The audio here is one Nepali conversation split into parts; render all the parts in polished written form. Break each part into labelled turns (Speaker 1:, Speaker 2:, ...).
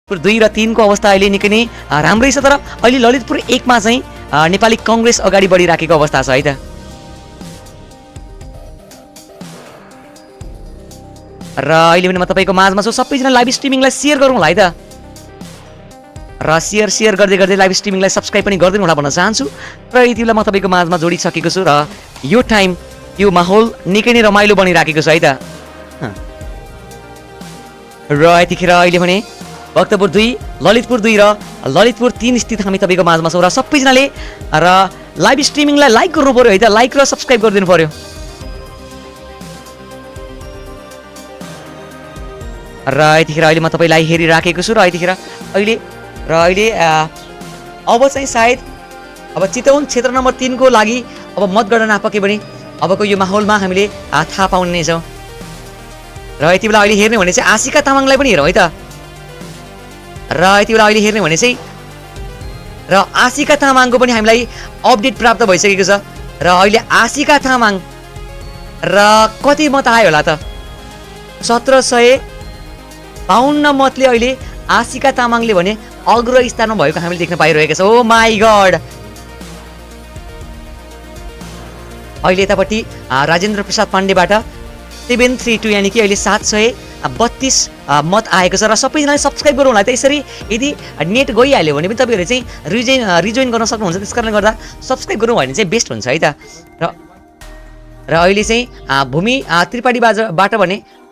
Speaker 1: ललितपुर 2 र 3 को अवस्था अहिले निकै नै राम्रै छ, तर अहिले ललितपुर 1 मा चाहिँ नेपाली कांग्रेस अगाडि बढिराखेको अवस्था छ है त। र अहिले पनि म तपाईको माझमा छु, सबैजना लाइभ स्ट्रिमिङलाई शेयर गरौँला है त। र शेयर गर्दै गर्दै लाइभ स्ट्रिमिङलाई सब्स्क्राइब पनि गर्दिनु होला भन्न चाहन्छु। र यति बेला म तपाईको माझमा जोडिसकेको छु र यो टाइम यो माहौल निकै नै रमाइलो बनिराखेको छ है त। र यतिखेर अहिले भने भक्तपुर 2, ललितपुर 2 र ललितपुर 3 स्थित हामी तपाईको माझमा छौँ र सबैजनाले र लाइभ स्ट्रिमिङलाई लाइक गर्नु पर्यो है त, लाइक र सब्स्क्राइब गरिदिनु पर्यो। र यतिखेर अहिले म तपाईलाई हेरिराखेको छु र यतिखेर अहिले अब चाहिँ सायद अब चितवन क्षेत्र नम्बर 3 को लागि अब मतगणना पके पनि अबको यो माहौलमा हामीले थाहा पाउने नै छौँ। र यति बेला अहिले हेर्ने भने चाहिँ आशिका तामाङलाई पनि हेरौँ है त। र यति बेला अहिले हेर्ने भने चाहिँ र आशिका तामाङको पनि हामीलाई अपडेट प्राप्त भइसकेको छ। र अहिले आशिका तामाङ र कति मत आयो होला त? 1752 मतले अहिले आशिका तामाङले भने अग्र स्थानमा भएको हामीले देख्न पाइरहेको छ। ओ माई गॉड, अहिले यतापट्टि राजेन्द्र प्रसाद पाण्डेबाट 732 यानी कि अहिले 732 मत आएको छ। र सबैजनाले सब्स्क्राइब गरौँला त। यसरी यदि नेट गइहाल्यो भने पनि तपाईँहरू चाहिँ रिजोइन गर्न सक्नुहुन्छ। त्यस कारणले गर्दा सब्स्क्राइब गरौँ भने चाहिँ बेस्ट हुन्छ है त। र अहिले चाहिँ भूमि त्रिपाठीबाट भने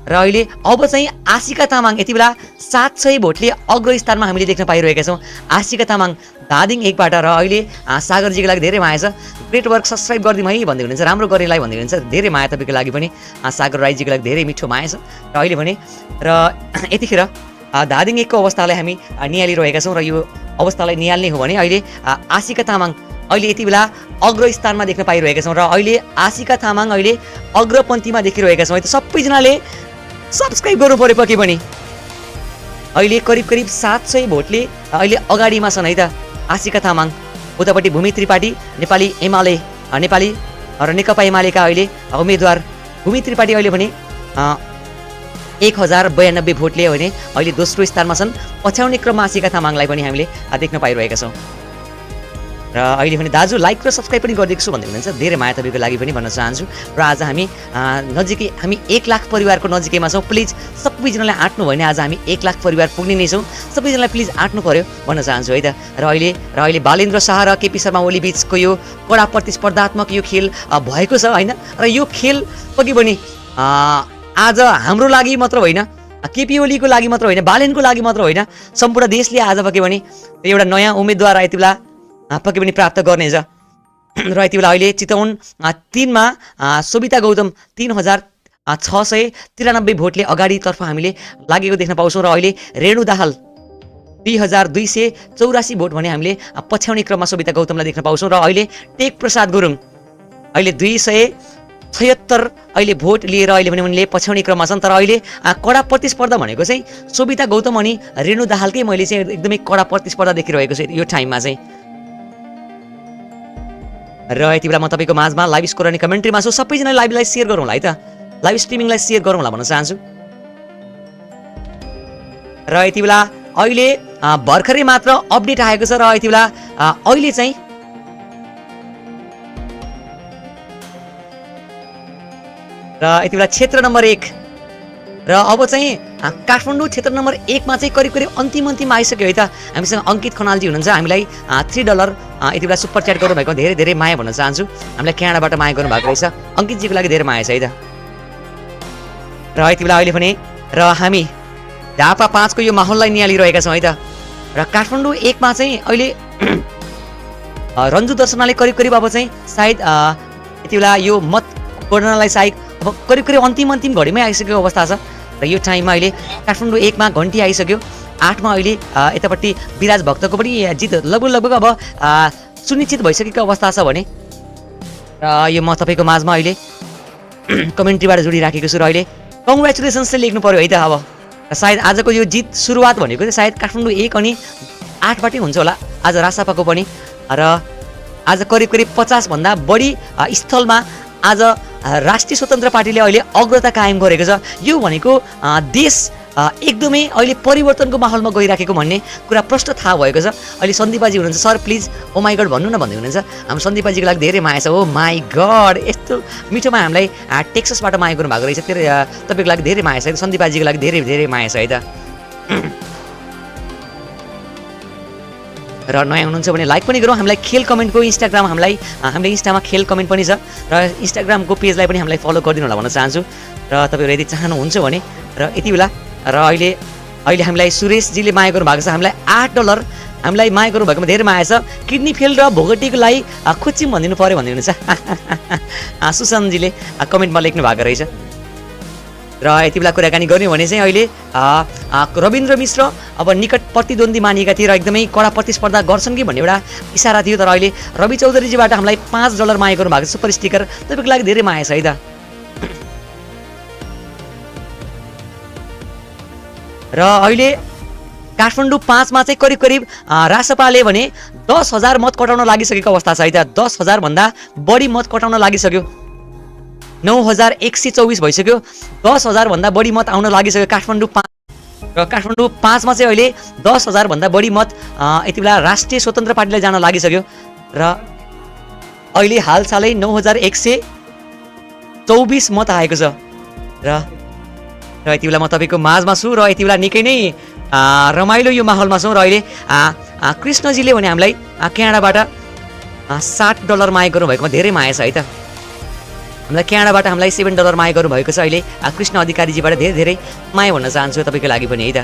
Speaker 1: र अहिले अब चाहिँ आशिका तामाङ यति बेला 700 भोटले अग्र स्थानमा हामीले देख्न पाइरहेका छौँ। आशिका तामाङ धादिङ 1 बाट। र अहिले सागरजीको लागि धेरै माया छ, ग्रेट वर्क, सब्स्क्राइब गरिदिउँ है भन्दै हुनुहुन्छ, राम्रो गर्नेलाई भन्दै हुनुहुन्छ, धेरै माया तपाईँको लागि पनि। सागर राईजीको लागि धेरै मिठो माया छ। र अहिले भने र यतिखेर धादिङ 1 को अवस्थालाई हामी निहालिरहेका छौँ। र यो अवस्थालाई निहाल्ने हो भने अहिले आशिका तामाङ अहिले यति बेला अग्र स्थानमा देख्न पाइरहेका छौँ। र अहिले आशिका तामाङ अहिले अग्रपन्थीमा देखिरहेका छौँ है त। सबैजनाले सब्स्क्राइब गर्नु पर्यो पके पनि। अहिले करिब 700 भोटले अहिले अगाडिमा छन् है त आशिका तामाङ। उतापट्टि भूमि त्रिपाठी नेपाली एमाले नेपाली र नेकपा एमालेका अहिले उम्मेदवार भूमि त्रिपाठी अहिले भने 1092 भोटले भने अहिले दोस्रो स्थानमा छन्। पछ्याउने क्रममा आशिका तामाङलाई पनि हामीले देख्न पाइरहेका छौँ। र अहिले भने दाजु लाइक र सब्स्क्राइब पनि गरिदिएको छु भन्दै हुनुहुन्छ, धेरै माया तपाईँको लागि पनि भन्न चाहन्छु। र आज हामी हामी 1 लाख परिवारको नजिकैमा छौँ। प्लिज सबैजनाले आँट्नु भयो भने आज हामी 1 लाख परिवार पुग्ने नै छौँ। सबैजनालाई प्लिज आँट्नु पर्यो भन्न चाहन्छु है त। र अहिले बालेन्द्र शाह र केपी शर्मा ओली बिचको यो कडा प्रतिस्पर्धात्मक यो खेल भएको छ होइन। र यो खेल पक्कै पनि आज हाम्रो लागि मात्र होइन, केपी ओलीको लागि मात्र होइन, बालेनको लागि मात्र होइन, सम्पूर्ण देशले आज पक्कै पनि एउटा नयाँ उम्मेदवार यति बेला पक्कै पनि प्राप्त गर्नेछ। र यति बेला अहिले चितवन 3 मा सोभिता गौतम 3693 भोटले अगाडितर्फ हामीले लागेको देख्न पाउँछौँ। र अहिले रेणु दाहाल 2284 भोट भने हामीले पछ्याउने क्रममा सोभिता गौतमलाई देख्न पाउँछौँ। र अहिले टेक प्रसाद गुरुङ अहिले 276 अहिले भोट लिएर अहिले भने उनले पछ्याउने क्रममा छन्। तर अहिले कडा प्रतिस्पर्धा भनेको चाहिँ सोभिता गौतम अनि रेणु दाहालकै मैले चाहिँ एकदमै कडा प्रतिस्पर्धा देखिरहेको छु यो टाइममा चाहिँ। र यति बेला म तपाईँको माझमा लाइभ स्कोर अनि कमेन्ट्रीमा छु। सबैजनाले लाइभलाई शेयर गरौँला है त, लाइभ स्ट्रिमिङलाई शेयर गरौँला भन्न चाहन्छु। र यति बेला अहिले भर्खरै मात्र अपडेट आएको छ। र यति बेला अहिले चाहिँ र यति बेला क्षेत्र नम्बर 1 र अब चाहिँ काठमाडौँ क्षेत्र नम्बर 1 मा चाहिँ करिब अन्तिम आइसक्यो है त। हामीसँग अङ्कित खनालजी हुनुहुन्छ, हामीलाई $3 यति बेला सुपर च्याट गर्नुभएको धेरै माया भन्न चाहन्छु। हामीलाई क्यानाडाबाट माया गर्नुभएको रहेछ, अङ्कितजीको लागि धेरै माया छ है त। र यति बेला अहिले भने र हामी झापा 5 को यो माहौललाई निहालिरहेका छौँ है त। र काठमाडौँ 1 मा चाहिँ अहिले रन्जु दर्शनाले करिब अब चाहिँ सायद यति बेला यो मत गणनालाई सायद अब करिब अन्तिम घडीमै आइसकेको अवस्था छ। र यो टाइममा अहिले काठमाडौँ 1 मा घन्टी आइसक्यो। 8 मा अहिले यतापट्टि विराज भक्तको पनि जित लगभग अब सुनिश्चित भइसकेको अवस्था छ भने। र यो म तपाईँको माझमा अहिले कमेन्ट्रीबाट जोडिराखेको छु। र अहिले कङ्ग्रेचुलेसन्स चाहिँ लेख्नु पर्यो है त। अब सायद आजको यो जित सुरुवात भनेको चाहिँ सायद काठमाडौँ 1 अनि 8 बाटै हुन्छ होला आज रासापाको पनि। र आज करिब 50 भन्दा बढी स्थलमा आज राष्ट्रिय स्वतन्त्र पार्टीले अहिले अग्रता कायम गरेको छ। यो भनेको देश एकदमै अहिले परिवर्तनको माहौलमा गइराखेको भन्ने कुरा प्रष्ट थाहा भएको छ। अहिले सन्दीपबाजी हुनुहुन्छ, sir please oh my god भन्नु न भन्दै हुनुहुन्छ। हाम्रो सन्दीपबाजीको लागि धेरै माया छ। ओ माई गड, यस्तो मिठोमा हामीलाई टेक्ससबाट माया गर्नुभएको रहेछ। त्यो तपाईँको लागि धेरै माया छ है त, सन्दीपबाजीको लागि धेरै धेरै माया छ है त। र नयाँ हुनुहुन्छ भने लाइक पनि गरौँ। हामीलाई खेल कमेन्टको इन्स्टाग्राम हामीले इन्स्टामा खेल कमेन्ट पनि छ र इन्स्टाग्रामको पेजलाई पनि हामीलाई फलो गरिदिनु होला भन्न चाहन्छु। र तपाईँहरू यदि चाहनुहुन्छ भने र यति बेला र अहिले हामीलाई सुरेशजीले माया गर्नुभएको छ। हामीलाई $8 हामीलाई माया गर्नुभएकोमा धेरै माया छ। किडनी फेल र भोगटीको लागि खुच्चिम भनिदिनु पऱ्यो भन्दै हुनुहुन्छ सुशान्तजीले कमेन्टमा लेख्नु भएको रहेछ। र यति बेला कुराकानी गर्ने भने चाहिँ अहिले रविन्द्र मिश्र अब निकट प्रतिद्वन्दी मानिएका थिए र एकदमै कडा प्रतिस्पर्धा गर्छन् कि भन्ने एउटा इसारा थियो। तर अहिले रवि चौधरीजीबाट हामीलाई $5 माया गर्नुभएको छ। सुपर स्टिकर तपाईँको लागि धेरै माया छ है त। र अहिले काठमाडौँ 5 मा चाहिँ करिब रासपाले भने 10,000 मत कटाउन लागिसकेको अवस्था छ है त। 10,000 भन्दा बढी मत कटाउन लागिसक्यो। 9,124 भइसक्यो। 10,000 भन्दा बढी मत आउन लागिसक्यो काठमाडौँ 5 र काठमाडौँ 5 मा चाहिँ अहिले 10,000 भन्दा बढी मत यति बेला राष्ट्रिय स्वतन्त्र पार्टीलाई जान लागिसक्यो। र अहिले हालसालै 9,124 मत आएको छ। र यति बेला म तपाईँको माझमा छु र यति बेला निकै नै रमाइलो यो माहौलमा छौँ। र अहिले कृष्णजीले भने हामीलाई क्यानाडाबाट $60 माया गर्नुभएकोमा धेरै माया छ है त। हामीलाई क्यानाडाबाट हामीलाई $7 माया गर्नुभएको छ। अहिले कृष्ण अधिकारीजीबाट धेरै धेरै माया भन्न चाहन्छु तपाईँको लागि पनि है त।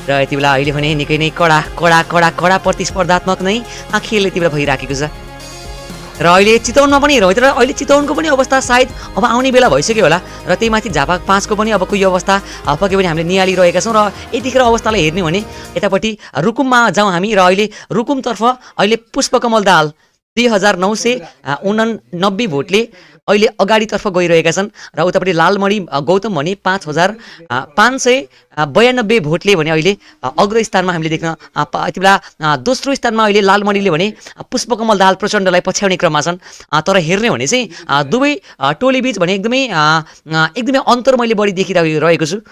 Speaker 1: र यति बेला अहिले भने निकै नै कडा प्रतिस्पर्धात्मक नै खेल यति बेला भइराखेको छ। र अहिले चितवनमा पनि हेरौँ तर अहिले चितवनको पनि अवस्था सायद अब आउने बेला भइसक्यो होला। र त्यही माथि झापा 5 को पनि अबको यो अवस्था पक्कै पनि हामीले निहालिरहेका छौँ। र यतिखेर अवस्थालाई हेर्ने भने यतापट्टि रुकुममा जाउँ हामी। र अहिले रुकुमतर्फ अहिले पुष्पकमल दाहाल 2,989 भोटले अहिले अगाडितर्फ गइरहेका छन्। र उतापट्टि लालमणि गौतम भने 5,592 भोटले भने अहिले अग्र स्थानमा हामीले देख्न यति बेला दोस्रो स्थानमा अहिले लालमणिले भने पुष्पकमल दाहाल प्रचण्डलाई पछ्याउने क्रममा छन्। तर हेर्ने भने चाहिँ दुवै टोलीबीच भने एकदमै अन्तर मैले बढी देखिरहेको छु।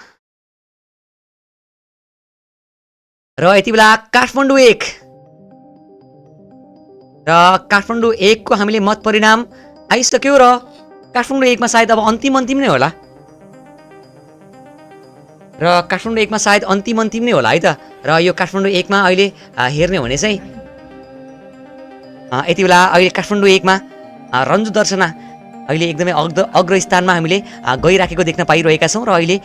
Speaker 1: र यति बेला काठमाडौँ 1 को हामीले मत परिणाम आइसक्यो। र काठमाडौँ 1 मा सायद अब अन्तिम नै होला। र काठमाडौँ 1 मा सायद अन्तिम नै होला है त। र यो काठमाडौँ 1 मा अहिले हेर्ने भने चाहिँ यति बेला अहिले काठमाडौँ 1 मा रन्जु दर्शना अहिले एकदमै अग्र स्थानमा हामीले गइराखेको देख्न पाइरहेका छौँ। र अहिले